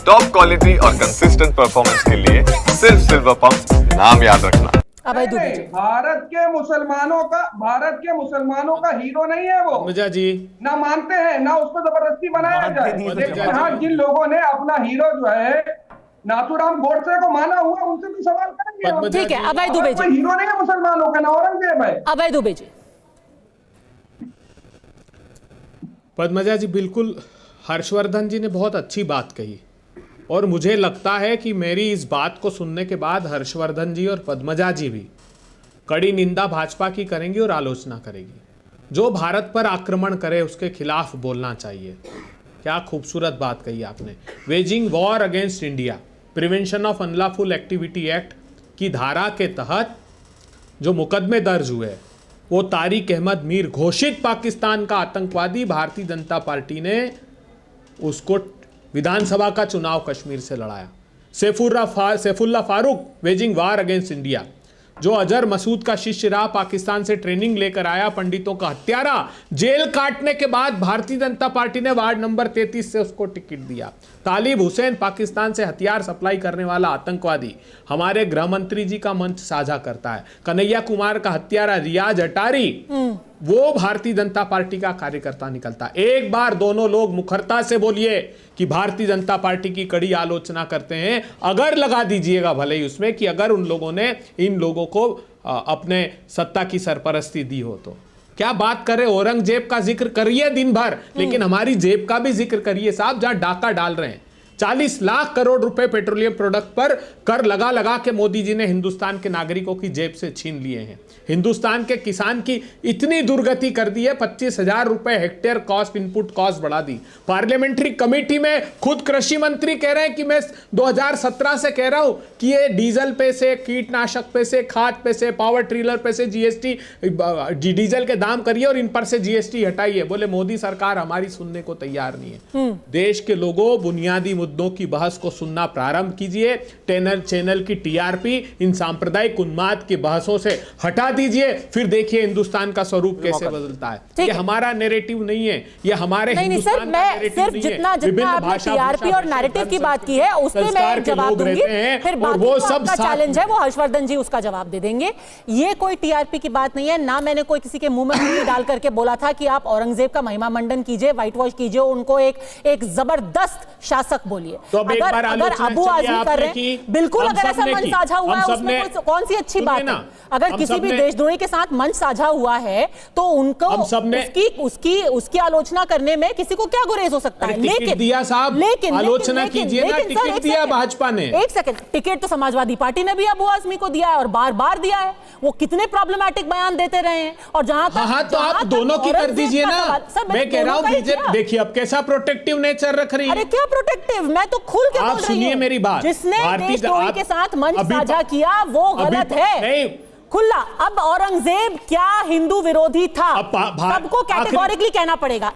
Top quality और consistent performance के लिए सिर्फ सिल्वर पंप नाम याद रखना। अभय दुबे जी, भारत के मुसलमानों का हीरो नहीं है वो। पद्मजा जी ना मानते हैं, ना उसको जबरदस्ती बनाया जाए। लेकिन हाँ, जिन लोगों ने अपना हीरो जो है नाथूराम गोडसे को माना हुआ, उनसे भी सवाल करेंगे। ठीक है अभय दुबे जी, हीरो नहीं है मुसलमानों का, ना औरंगजेब है। अभय दुबे जी। पद्मजा जी, बिल्कुल हर्षवर्धन जी ने बहुत अच्छी बात कही और मुझे लगता है कि मेरी इस बात को सुनने के बाद हर्षवर्धन जी और पद्मजा जी भी कड़ी निंदा भाजपा की करेंगी और आलोचना करेगी। जो भारत पर आक्रमण करे उसके खिलाफ बोलना चाहिए। क्या खूबसूरत बात कही आपने। Waging war against India, prevention of unlawful activity act की धारा के तहत जो मुकदमे दर्ज हुए, वो तारिक अहमद मीर घोषित पाकिस्तान का आतंकवादी, भारतीय जनता पार्टी ने उसको विधानसभा का चुनाव कश्मीर से लड़ाया। Saifullah Farooq waging war against India, जो अजहर मसूद का शिष्य रहा, पाकिस्तान से ट्रेनिंग लेकर आया, पंडितों का हत्यारा, जेल काटने के बाद भारतीय जनता पार्टी ने वार्ड नंबर 33 से उसको टिकट दिया। तालिब हुसैन, पाकिस्तान से हथियार सप्लाई करने वाला आतंकवादी, हमारे गृह मंत्री जी का मंच साझा करता है। कन्हैया कुमार का हत्यारा रियाज अटारी, वो भारतीय जनता पार्टी का कार्यकर्ता निकलता। एक बार दोनों लोग मुखरता से बोलिए कि भारतीय जनता पार्टी की कड़ी आलोचना करते हैं, अगर लगा दीजिएगा भले ही उसमें कि अगर उन लोगों ने इन लोगों को अपने सत्ता की सरपरस्ती दी हो तो। क्या बात करें, औरंगजेब का जिक्र करिए दिन भर, लेकिन हमारी जेब का भी जिक्र करिए साहब, जहां डाका डाल रहे हैं। 40 लाख करोड़ रुपए पेट्रोलियम प्रोडक्ट पर कर लगा लगा के मोदी जी ने हिंदुस्तान के नागरिकों की जेब से छीन लिए हैं। हिंदुस्तान के किसान की इतनी दुर्गति कर दी है, 25,000 रुपए हेक्टेयर कॉस्ट, इनपुट कॉस्ट बढ़ा दी। पार्लियामेंट्री कमेटी में खुद कृषि मंत्री कह रहे हैं कि मैं 2017 से कह रहा हूं कि ये डीजल पे से, कीटनाशक पे से, खाद पे से, पावर ट्रिलर पे से जीएसटी, डीजल के दाम करिए और इन पर से जीएसटी हटाइए। बोले मोदी सरकार हमारी सुनने को तैयार नहीं है। देश के लोगों, बुनियादी मुद्दों की बहस को सुनना प्रारंभ कीजिए। चैनल की टीआरपी इन सांप्रदायिक उन्माद की बहसों से हटा दीजिए, फिर देखिए हिंदुस्तान का स्वरूप कैसे बदलता है। ये हमारा नैरेटिव नहीं है, ये हमारे हिंदुस्तान का नैरेटिव सिर्फ नहीं है। जितना आपने टीआरपी और नैरेटिव की बात की है उस पे मैं जवाब दूंगी, फिर बाकी आपका चैलेंज है वो हर्षवर्धन जी उसका जवाब दे देंगे। ये कोई टीआरपी की बात नहीं है, ना मैंने कोई किसी के मुंह में उंगली डाल करके बोला था कि आप औरंगजेब का महिमा मंडन कीजिए, व्हाइट वॉश कीजिए, उनको एक जबरदस्त शासक बोलिए। तो अब एक बार अगर अबू आजमी कर रहे हैं, बिल्कुल, अगर ऐसा मंच साझा हुआ है उसमें कौन सी अच्छी बात है। अगर किसी भी देशद्रोही के साथ मंच साझा हुआ है तो उनको उसकी आलोचना करने में किसी को क्या गुरेज हो सकता है। लेकिन दिया साहब, आलोचना कीजिए ना, टिकट दिया भाजपा ने। एक सेकंड, टिकट तो समाजवादी पार्टी ने भी अबू आजमी को दिया है और बार बार दिया है। वो कितने प्रॉब्लमैटिक बयान देते रहे हैं। और जहां तक तो आप दोनों की कर दीजिए ना। मैं कह रहा हूं बीजेपी देखिए अब कैसा प्रोटेक्टिव नेचर रख रही है। अरे क्या प्रोटेक्टिव, मैं तो खुल के बोल रही हूं। सुनिए मेरी बात, जिसने देशद्रोही के साथ मंच साझा किया वो गलत है खुला। अब औरंगजेब क्या हिंदू विरोधी था, सबको कैटेगोरिकली कहना पड़ेगा।